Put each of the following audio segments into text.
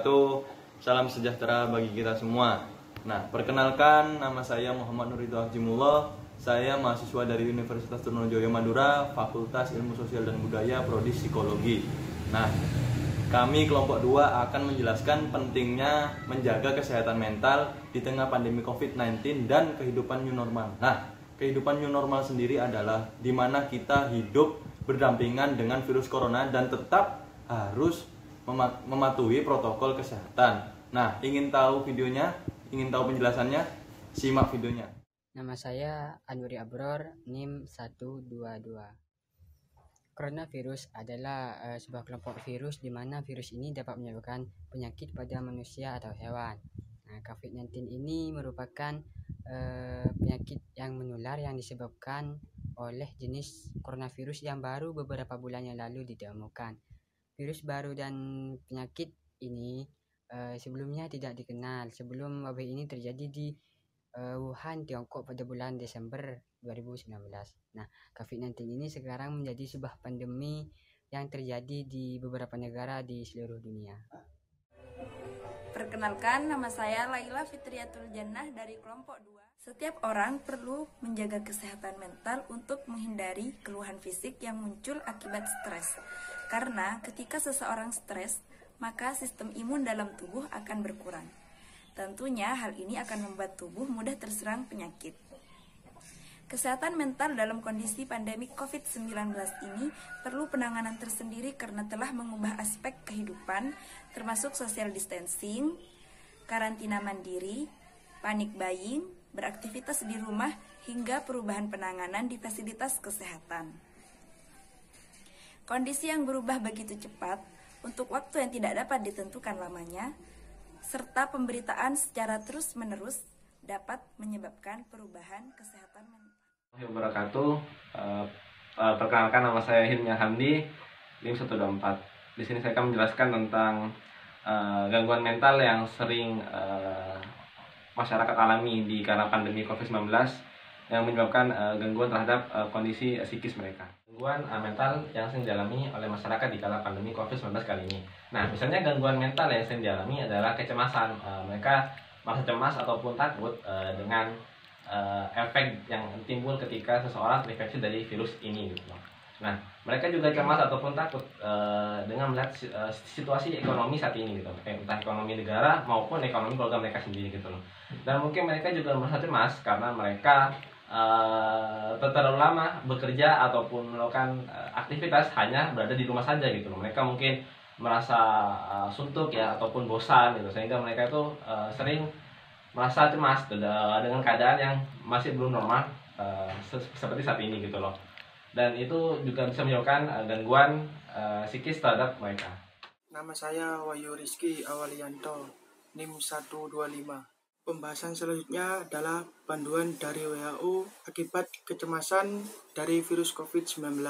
wabarakatuh. Salam sejahtera bagi kita semua. Nah, perkenalkan, nama saya Muhammad Nurito Hajimullah. Saya mahasiswa dari Universitas Trunojoyo Madura, Fakultas Ilmu Sosial dan Budaya, Prodi Psikologi. Nah, kami kelompok 2 akan menjelaskan pentingnya menjaga kesehatan mental di tengah pandemi COVID-19 dan kehidupan new normal. Nah, kehidupan new normal sendiri adalah di mana kita hidup berdampingan dengan virus corona dan tetap harus mematuhi protokol kesehatan. Nah, ingin tahu videonya? Ingin tahu penjelasannya? Simak videonya. Nama saya Anwuri Abror, NIM 122. Coronavirus adalah sebuah kelompok virus di mana virus ini dapat menyebabkan penyakit pada manusia atau hewan. Nah, COVID-19 ini merupakan penyakit yang menular yang disebabkan oleh jenis coronavirus yang baru beberapa bulan yang lalu ditemukan. Virus baru dan penyakit ini sebelumnya tidak dikenal sebelum wabah ini terjadi di Wuhan, Tiongkok pada bulan Desember 2019. Nah, COVID-19 ini sekarang menjadi sebuah pandemi yang terjadi di beberapa negara di seluruh dunia. Perkenalkan, nama saya Laila Fitriatul Jannah dari kelompok 2. Setiap orang perlu menjaga kesehatan mental untuk menghindari keluhan fisik yang muncul akibat stres. Karena ketika seseorang stres, maka sistem imun dalam tubuh akan berkurang. Tentunya hal ini akan membuat tubuh mudah terserang penyakit. Kesehatan mental dalam kondisi pandemi COVID-19 ini perlu penanganan tersendiri karena telah mengubah aspek kehidupan, termasuk social distancing, karantina mandiri, panic buying, beraktivitas di rumah, hingga perubahan penanganan di fasilitas kesehatan. Kondisi yang berubah begitu cepat untuk waktu yang tidak dapat ditentukan lamanya, serta pemberitaan secara terus-menerus dapat menyebabkan perubahan kesehatan mental. Wabarakatuh. Perkenalkan, nama saya Hilmi Hamdi, NIM 124. Di sini saya akan menjelaskan tentang gangguan mental yang sering masyarakat alami di karena pandemi COVID-19 yang menyebabkan gangguan terhadap kondisi psikis mereka. Gangguan mental yang sering dialami oleh masyarakat di kala pandemi COVID-19 kali ini. Nah, misalnya gangguan mental yang sering dialami adalah kecemasan. Mereka merasa cemas ataupun takut dengan efek yang timbul ketika seseorang terinfeksi dari virus ini gitu. Nah, mereka juga cemas ataupun takut dengan melihat situasi ekonomi saat ini gitu, entah ekonomi negara maupun ekonomi keluarga mereka sendiri gitu loh. Dan mungkin mereka juga merasa cemas karena mereka terlalu lama bekerja ataupun melakukan aktivitas hanya berada di rumah saja gitu loh. Mereka mungkin merasa suntuk ya ataupun bosan gitu, sehingga mereka itu sering merasa cemas dengan keadaan yang masih belum normal seperti saat ini gitu loh. Dan itu juga bisa menyebabkan gangguan psikis terhadap mereka. Nama saya Wahyu Rizky Awalianto, NIM 125. Pembahasan selanjutnya adalah panduan dari WHO akibat kecemasan dari virus COVID-19.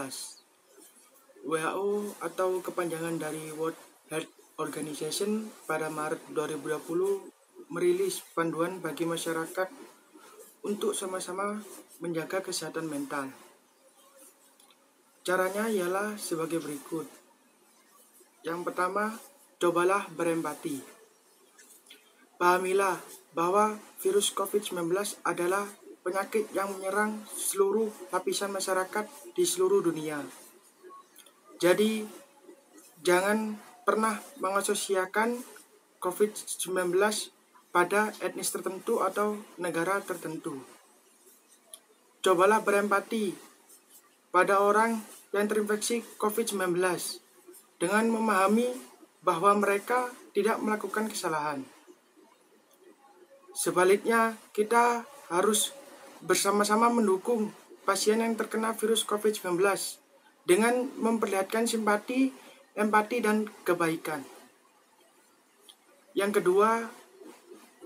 WHO atau kepanjangan dari World Health Organization pada Maret 2020 merilis panduan bagi masyarakat untuk sama-sama menjaga kesehatan mental. Caranya ialah sebagai berikut. Yang pertama, cobalah berempati. Pahamilah bahwa virus COVID-19 adalah penyakit yang menyerang seluruh lapisan masyarakat di seluruh dunia. Jadi, jangan pernah mengasosiasikan COVID-19 pada etnis tertentu atau negara tertentu. Cobalah berempati pada orang yang terinfeksi COVID-19 dengan memahami bahwa mereka tidak melakukan kesalahan. Sebaliknya, kita harus bersama-sama mendukung pasien yang terkena virus COVID-19 dengan memperlihatkan simpati, empati, dan kebaikan. Yang kedua,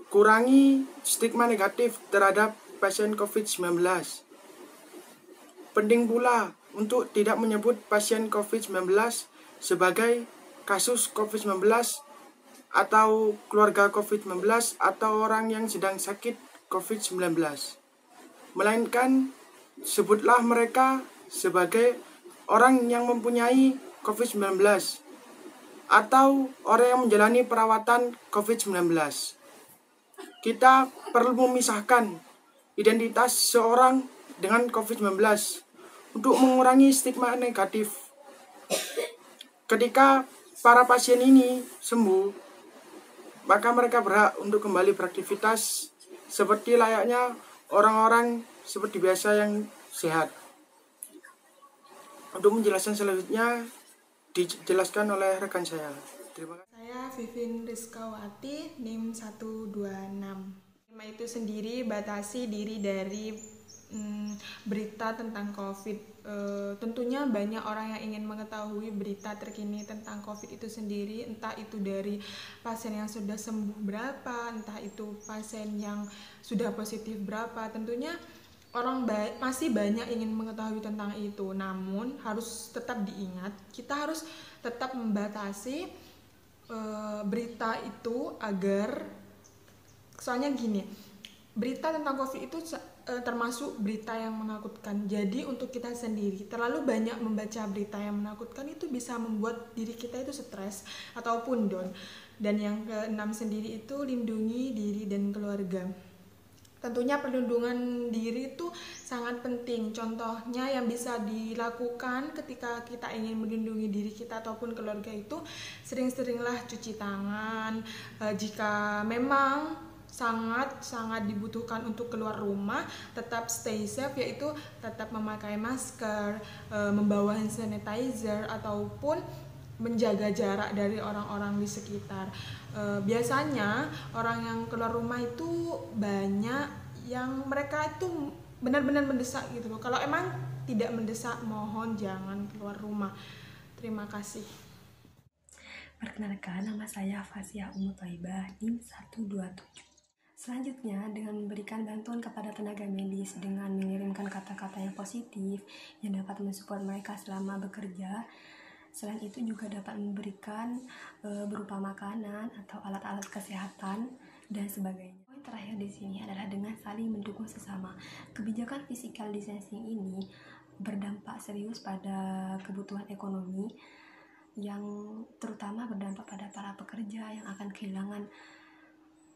kurangi stigma negatif terhadap pasien COVID-19. Penting pula untuk tidak menyebut pasien COVID-19 sebagai kasus COVID-19 atau keluarga COVID-19 atau orang yang sedang sakit COVID-19. Melainkan sebutlah mereka sebagai orang yang mempunyai COVID-19 atau orang yang menjalani perawatan COVID-19. Kita perlu memisahkan identitas seorang dengan COVID-19 untuk mengurangi stigma negatif. Ketika para pasien ini sembuh, maka mereka berhak untuk kembali beraktivitas seperti layaknya orang-orang seperti biasa yang sehat. Untuk menjelaskan selanjutnya dijelaskan oleh rekan saya. Terima kasih. Saya Vivin Rizkawati, NIM 126. Tema itu sendiri batasi diri dari berita tentang COVID. Tentunya banyak orang yang ingin mengetahui berita terkini tentang COVID itu sendiri, entah itu dari pasien yang sudah sembuh berapa, entah itu pasien yang sudah positif berapa. Tentunya orang masih banyak ingin mengetahui tentang itu, namun harus tetap diingat, kita harus tetap membatasi berita itu agar, soalnya gini, berita tentang COVID itu termasuk berita yang menakutkan. Jadi untuk kita sendiri, terlalu banyak membaca berita yang menakutkan itu bisa membuat diri kita itu stres ataupun down. Dan yang keenam sendiri itu lindungi diri dan keluarga. Tentunya perlindungan diri itu sangat penting. Contohnya yang bisa dilakukan ketika kita ingin melindungi diri kita ataupun keluarga itu sering-seringlah cuci tangan. Jika memang sangat dibutuhkan untuk keluar rumah, tetap stay safe, yaitu tetap memakai masker, membawa hand sanitizer, ataupun menjaga jarak dari orang-orang di sekitar. Biasanya orang yang keluar rumah itu banyak yang mereka itu benar-benar mendesak gitu loh. Kalau emang tidak mendesak, mohon jangan keluar rumah. Terima kasih. Perkenalkan, nama saya Fasia Umu Thaibah, NIM 127. Selanjutnya, dengan memberikan bantuan kepada tenaga medis dengan mengirimkan kata-kata yang positif yang dapat mensupport mereka selama bekerja. Selain itu juga dapat memberikan berupa makanan atau alat-alat kesehatan dan sebagainya. Poin terakhir di sini adalah dengan saling mendukung sesama. Kebijakan physical distancing ini berdampak serius pada kebutuhan ekonomi yang terutama berdampak pada para pekerja yang akan kehilangan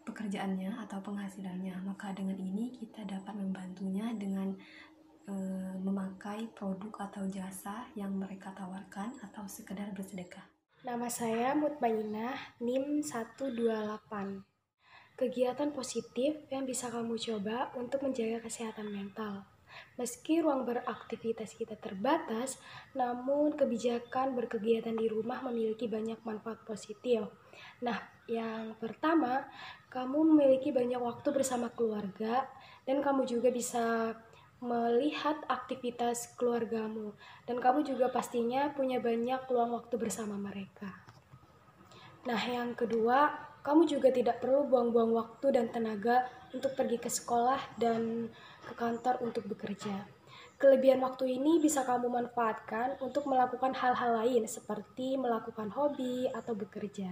pekerjaannya atau penghasilannya. Maka dengan ini kita dapat membantunya dengan memakai produk atau jasa yang mereka tawarkan atau sekedar bersedekah. Nama saya Mutmainah, NIM 128. Kegiatan positif yang bisa kamu coba untuk menjaga kesehatan mental. Meski ruang beraktivitas kita terbatas, namun kebijakan berkegiatan di rumah memiliki banyak manfaat positif. Nah, yang pertama, kamu memiliki banyak waktu bersama keluarga dan kamu juga bisa melihat aktivitas keluargamu dan kamu juga pastinya punya banyak luang waktu bersama mereka. Nah, yang kedua, kamu juga tidak perlu buang-buang waktu dan tenaga untuk pergi ke sekolah dan ke kantor untuk bekerja. Kelebihan waktu ini bisa kamu manfaatkan untuk melakukan hal-hal lain seperti melakukan hobi atau bekerja.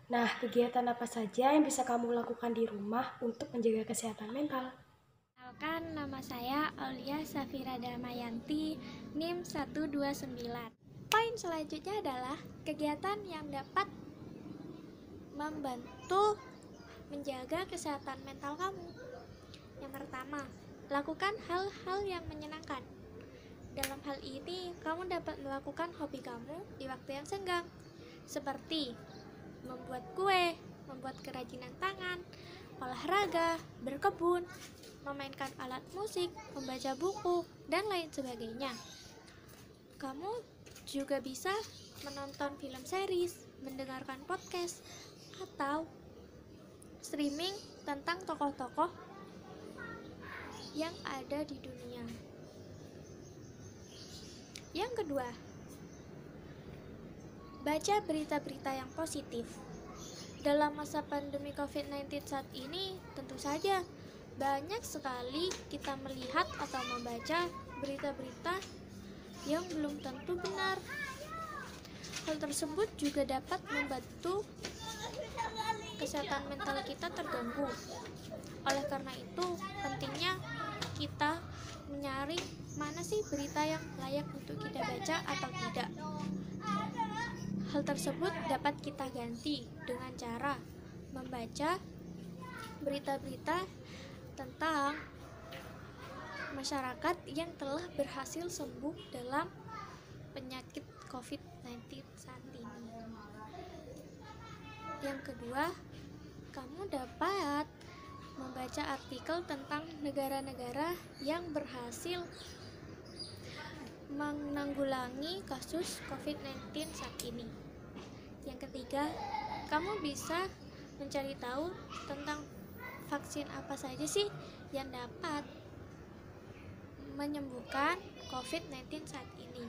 Nah, kegiatan apa saja yang bisa kamu lakukan di rumah untuk menjaga kesehatan mental? Kenalkan, nama saya Aulia Safira Damayanti, NIM 129. Poin selanjutnya adalah kegiatan yang dapat membantu menjaga kesehatan mental kamu. Yang pertama, lakukan hal-hal yang menyenangkan. Dalam hal ini, kamu dapat melakukan hobi kamu di waktu yang senggang, seperti membuat kue, membuat kerajinan tangan, olahraga, berkebun, memainkan alat musik, membaca buku, dan lain sebagainya. Kamu juga bisa menonton film series, mendengarkan podcast, atau streaming tentang tokoh-tokoh yang ada di dunia. Yang kedua, baca berita-berita yang positif. Dalam masa pandemi COVID-19 saat ini, tentu saja banyak sekali kita melihat atau membaca berita-berita yang belum tentu benar. Hal tersebut juga dapat membantu kesehatan mental kita terganggu. Oleh karena itu, pentingnya kita menyaring mana sih berita yang layak untuk kita baca atau tidak. Hal tersebut dapat kita ganti dengan cara membaca berita-berita tentang masyarakat yang telah berhasil sembuh dalam penyakit COVID-19 saat ini. Yang kedua, kamu dapat membaca artikel tentang negara-negara yang berhasil menanggulangi kasus COVID-19 saat ini. Yang ketiga, kamu bisa mencari tahu tentang vaksin apa saja sih yang dapat menyembuhkan COVID-19 saat ini.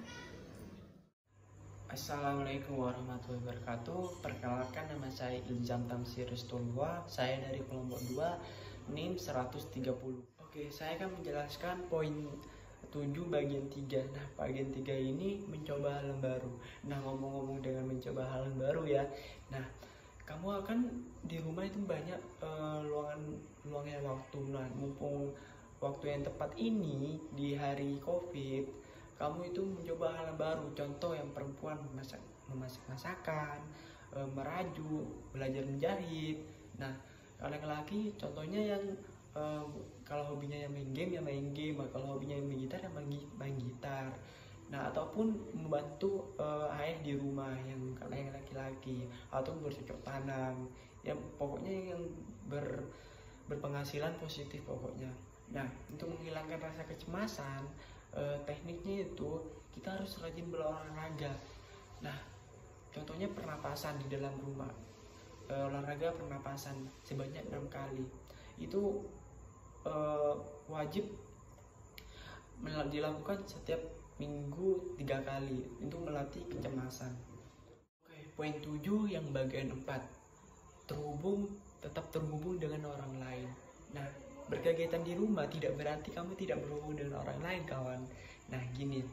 Assalamualaikum warahmatullahi wabarakatuh. Perkenalkan, nama saya Iljam Tamsirus Tulwa. Saya dari kelompok 2 NIM 130. Oke, saya akan menjelaskan poin 7 bagian 3. Nah, bagian 3 ini mencoba hal yang baru. Nah, ngomong-ngomong dengan mencoba hal yang baru ya. Nah, kamu akan di rumah itu banyak luangnya waktu. Nah, mumpung waktu yang tepat ini di hari COVID, kamu itu mencoba hal yang baru. Contoh yang perempuan memasak masakan, merajut, belajar menjahit. Nah, kalau yang laki contohnya yang kalau hobinya yang main game, kalau hobinya yang main gitar ya main gitar. Nah, ataupun membantu ayah di rumah yang kalau yang laki-laki, atau bercocok tanam. Ya pokoknya yang berpenghasilan positif pokoknya. Nah, untuk menghilangkan rasa kecemasan, tekniknya itu kita harus rajin berolahraga. Nah, contohnya pernapasan di dalam rumah. Olahraga pernapasan sebanyak 6 kali. Itu wajib dilakukan setiap minggu 3 kali untuk melatih kecemasan. Oke, poin 7 yang bagian 4. Tetap terhubung dengan orang lain. Nah, berkegiatan di rumah tidak berarti kamu tidak berhubung dengan orang lain, kawan. Nah, gini,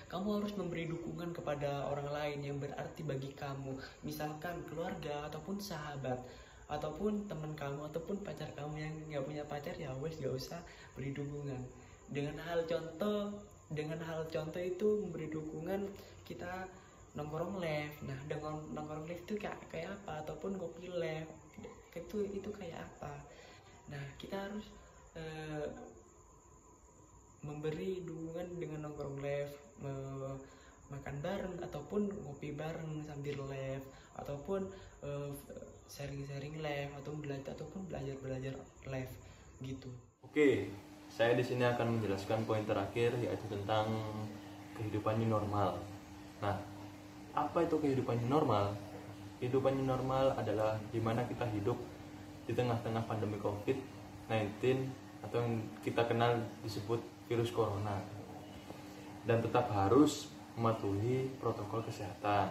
kamu harus memberi dukungan kepada orang lain yang berarti bagi kamu, misalkan keluarga ataupun sahabat, ataupun teman kamu, ataupun pacar kamu yang nggak punya pacar, ya wes gak usah beri dukungan. Dengan hal contoh itu memberi dukungan, kita nongkrong live. Nah, dengan nongkrong live itu kayak apa, ataupun ngopi live itu kayak apa. Nah, kita harus memberi dukungan dengan nongkrong live, makan bareng ataupun ngopi bareng sambil live, ataupun sharing live, ataupun belajar live gitu. Oke, saya di sini akan menjelaskan poin terakhir, yaitu tentang kehidupan new normal. Nah, apa itu kehidupan new normal? Kehidupan new normal adalah dimana kita hidup di tengah-tengah pandemi COVID-19 atau yang kita kenal disebut virus corona, dan tetap harus mematuhi protokol kesehatan.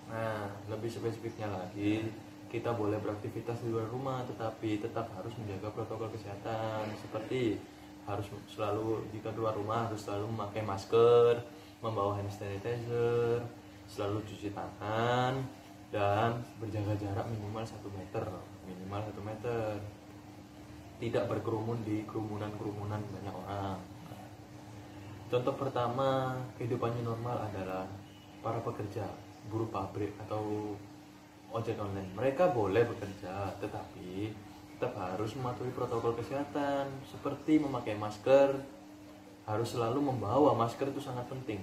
Nah, lebih spesifiknya lagi, kita boleh beraktivitas di luar rumah, tetapi tetap harus menjaga protokol kesehatan, seperti harus selalu jika keluar rumah harus selalu memakai masker, membawa hand sanitizer, selalu cuci tangan, dan berjaga jarak minimal 1 meter. Tidak berkerumun di kerumunan banyak orang. Contoh pertama kehidupan new normal adalah para pekerja, buruh pabrik atau ojek online. Mereka boleh bekerja, tetapi tetap harus mematuhi protokol kesehatan, seperti memakai masker. Harus selalu membawa masker, itu sangat penting.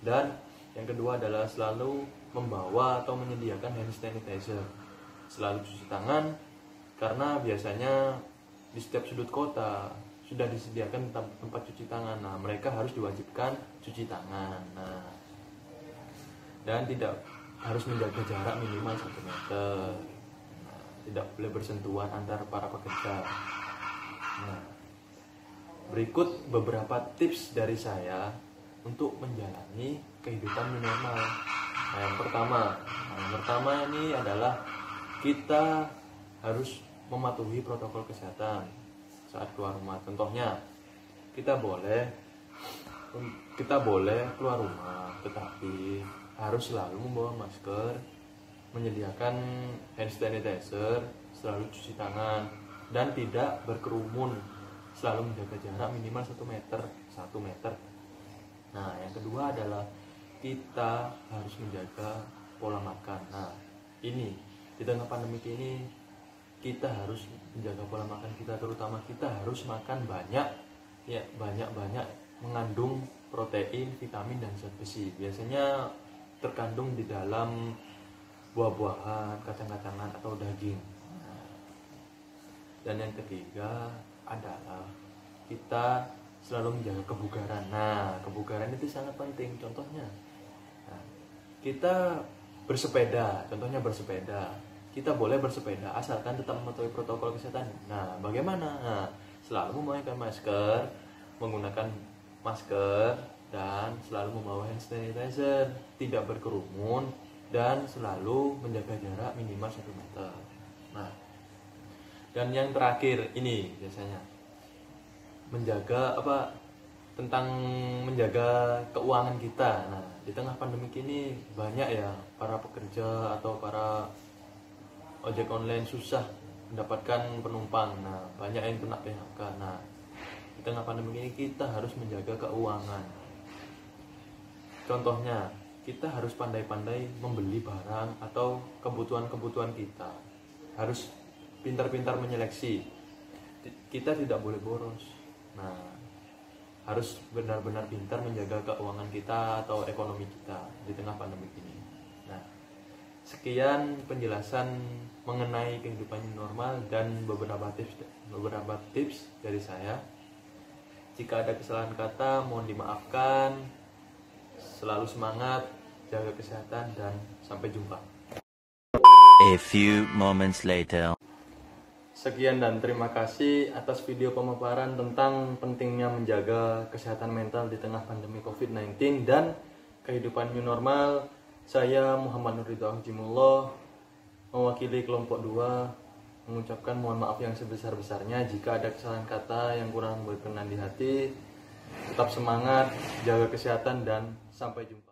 Dan yang kedua adalah selalu membawa atau menyediakan hand sanitizer. Selalu cuci tangan, karena biasanya di setiap sudut kota sudah disediakan tempat cuci tangan. Nah, mereka harus diwajibkan cuci tangan. Nah, dan tidak harus menjaga jarak minimal 1 meter. Nah, tidak boleh bersentuhan antar para pekerja. Nah, berikut beberapa tips dari saya untuk menjalani kehidupan new normal. Nah, yang pertama ini adalah kita harus mematuhi protokol kesehatan saat keluar rumah. Contohnya, kita boleh keluar rumah, tetapi harus selalu membawa masker, menyediakan hand sanitizer, selalu cuci tangan, dan tidak berkerumun, selalu menjaga jarak minimal 1 meter. Nah, yang kedua adalah kita harus menjaga pola makan. Nah, ini di tengah pandemi ini kita harus menjaga pola makan kita, terutama kita harus makan banyak, ya banyak mengandung protein, vitamin dan zat besi. Biasanya terkandung di dalam buah-buahan, kacang-kacangan atau daging. Dan yang ketiga adalah kita selalu menjaga kebugaran. Nah, kebugaran itu sangat penting. Contohnya, kita bersepeda. Contohnya bersepeda. Kita boleh bersepeda asalkan tetap mematuhi protokol kesehatan. Nah, bagaimana? Nah, selalu memakai masker, menggunakan masker, dan selalu membawa hand sanitizer, tidak berkerumun, dan selalu menjaga jarak minimal 1 meter. Nah, dan yang terakhir ini biasanya menjaga tentang menjaga keuangan kita. Nah, di tengah pandemi ini banyak ya para pekerja atau para ojek online susah mendapatkan penumpang. Nah, banyak yang kena PHK. Nah, di tengah pandemi ini kita harus menjaga keuangan. Contohnya, kita harus pandai-pandai membeli barang atau kebutuhan-kebutuhan kita. Harus pintar-pintar menyeleksi. Kita tidak boleh boros. Nah, harus benar-benar pintar menjaga keuangan kita atau ekonomi kita di tengah pandemi ini. Nah, sekian penjelasan mengenai kehidupan normal dan beberapa tips dari saya. Jika ada kesalahan kata, mohon dimaafkan. Selalu semangat, jaga kesehatan, dan sampai jumpa. A few moments later. Sekian dan terima kasih atas video pemaparan tentang pentingnya menjaga kesehatan mental di tengah pandemi COVID-19 dan kehidupan new normal. Saya Muhammad Nurridho Ahjimullah, mewakili kelompok 2, mengucapkan mohon maaf yang sebesar-besarnya jika ada kesalahan kata yang kurang berkenan di hati. Tetap semangat, jaga kesehatan, dan sampai jumpa.